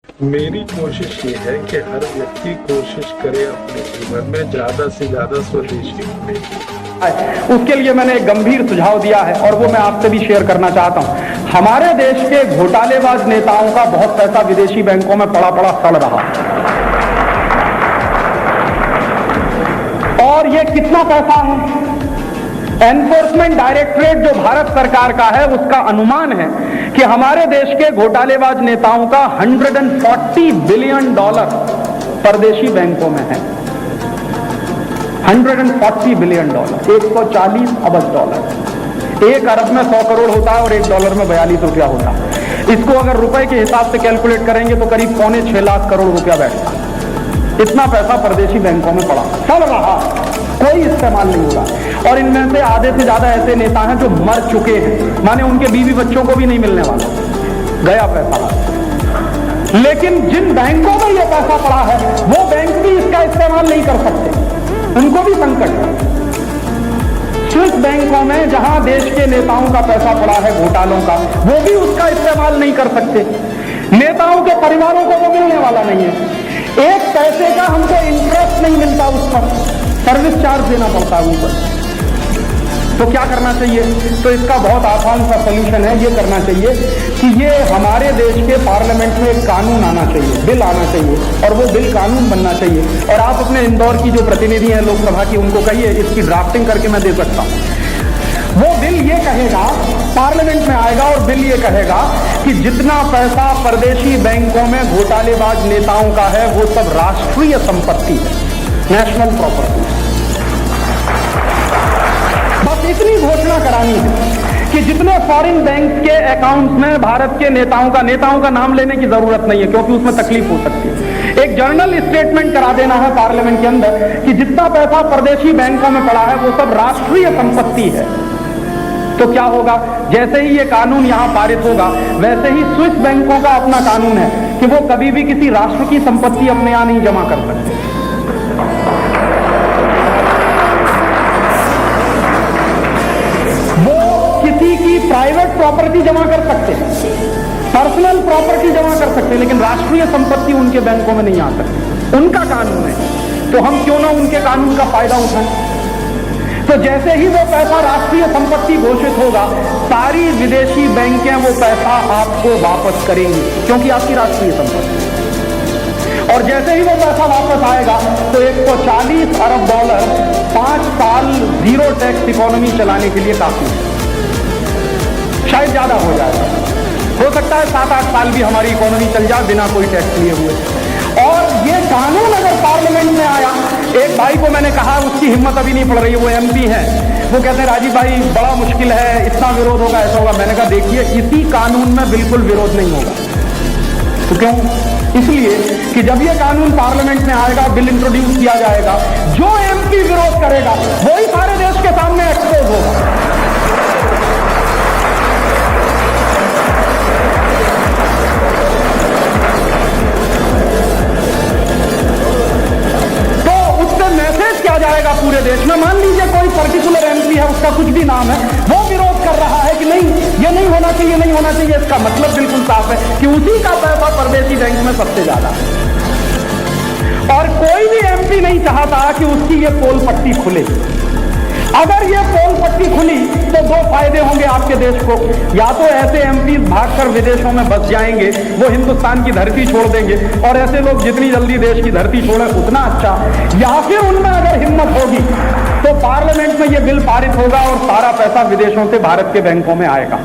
मेरी कोशिश ये है कि हर व्यक्ति कोशिश करे अपने जीवन में ज्यादा से ज्यादा स्वदेशी होने की। उसके लिए मैंने एक गंभीर सुझाव दिया है और वो मैं आपसे भी शेयर करना चाहता हूं। हमारे देश के घोटालेबाज नेताओं का बहुत पैसा विदेशी बैंकों में पड़ा सड़ रहा और ये कितना पैसा है? एनफोर्समेंट डायरेक्टरेट जो भारत सरकार का है उसका अनुमान है कि हमारे देश के घोटालेबाज नेताओं का $140 बिलियन परदेशी बैंकों में है। $140 बिलियन, 140 अरब डॉलर। 1 अरब में 100 करोड़ होता है और $1 में 42 रुपया होता है। इसको अगर रुपए के हिसाब से कैलकुलेट करेंगे तो करीब 6.25 लाख करोड़ रुपया बैठता है। इतना पैसा परदेशी बैंकों में पड़ा चल रहा, कोई इस्तेमाल नहीं होगा। और इनमें से आधे से ज्यादा ऐसे नेता हैं जो मर चुके हैं, माने उनके बीवी बच्चों को भी नहीं मिलने वाला, गया पैसा। लेकिन जिन बैंकों में यह पैसा पड़ा है वो बैंक भी इसका इस्तेमाल नहीं कर सकते, उनको भी संकट है। स्विस बैंकों में जहां देश के नेताओं का पैसा पड़ा है घोटालों का, वो भी उसका इस्तेमाल नहीं कर सकते। नेताओं के परिवारों को वो मिलने वाला नहीं है। एक पैसे का हमको इंटरेस्ट नहीं मिलता, उस पर सर्विस चार्ज देना पड़ता है ऊपर। तो क्या करना चाहिए? तो इसका बहुत आसान सा सोल्यूशन है, ये करना चाहिए कि ये हमारे देश के पार्लियामेंट में एक कानून आना चाहिए, बिल आना चाहिए, और वो बिल कानून बनना चाहिए। और आप अपने इंदौर की जो प्रतिनिधि हैं लोकसभा की, उनको कहिए, इसकी ड्राफ्टिंग करके मैं दे सकता हूं। वो बिल ये कहेगा, पार्लियामेंट में आएगा और बिल ये कहेगा कि जितना पैसा परदेशी बैंकों में घोटालेबाज नेताओं का है वो सब राष्ट्रीय संपत्ति है, नेशनल प्रॉपर्टी। बस इतनी घोषणा करानी है कि जितने फॉरेन बैंक के अकाउंट्स में भारत के नेताओं का नाम लेने की जरूरत नहीं है, क्योंकि उसमें तकलीफ हो सकती है। एक जर्नल स्टेटमेंट करा देना है पार्लियामेंट के अंदर कि जितना पैसा परदेशी बैंकों में पड़ा है वो सब राष्ट्रीय संपत्ति है। तो क्या होगा? जैसे ही ये कानून यहां पारित होगा, वैसे ही स्विस बैंकों का अपना कानून है कि वो कभी भी किसी राष्ट्र की संपत्ति अपने यहां नहीं जमा कर सकते। वो किसी की प्राइवेट प्रॉपर्टी जमा कर सकते हैं, पर्सनल प्रॉपर्टी जमा कर सकते हैं, लेकिन राष्ट्रीय संपत्ति उनके बैंकों में नहीं आ सकती। उनका कानून है, तो हम क्यों ना उनके कानून का फायदा उठाएं? तो जैसे ही वो पैसा राष्ट्रीय संपत्ति घोषित होगा, सारी विदेशी बैंकें वो पैसा आपको वापस करेंगी, क्योंकि आपकी राष्ट्रीय संपत्ति। और जैसे ही वो पैसा वापस आएगा तो $140 अरब 5 साल जीरो टैक्स इकोनॉमी चलाने के लिए काफी है। शायद ज्यादा हो जाएगा, हो सकता है 7-8 साल भी हमारी इकोनॉमी चल जाए बिना कोई टैक्स लिए हुए। और ये कानून अगर पार्लियामेंट में आया, एक भाई को मैंने कहा, उसकी हिम्मत अभी नहीं पड़ रही है, वो MP है, वो कहते हैं राजीव भाई बड़ा मुश्किल है, इतना विरोध होगा, ऐसा होगा। मैंने कहा देखिए, इसी कानून में बिल्कुल विरोध नहीं होगा। तो क्यों? इसलिए कि जब ये कानून पार्लियामेंट में आएगा, बिल इंट्रोड्यूस किया जाएगा, जो MP विरोध करेगा वही सारे देश के सामने एक्सपोज होगा। जाएगा पूरे देश में। मान लीजिए कोई पर्टिकुलर MP है, उसका कुछ भी नाम है, वो विरोध कर रहा है कि नहीं, ये नहीं होना चाहिए, नहीं होना चाहिए। इसका मतलब बिल्कुल साफ है कि उसी का पैसा परदेशी बैंक में सबसे ज्यादा है। और कोई भी MP नहीं चाहता कि उसकी ये पोल पट्टी खुले। अगर ये पोल पट्टी खुली तो 2 फायदे होंगे आपके देश को। या तो ऐसे MP भागकर विदेशों में बस जाएंगे, वो हिंदुस्तान की धरती छोड़ देंगे, और ऐसे लोग जितनी जल्दी देश की धरती छोड़े उतना अच्छा। या फिर उनमें अगर हिम्मत होगी तो पार्लियामेंट में ये बिल पारित होगा और सारा पैसा विदेशों से भारत के बैंकों में आएगा।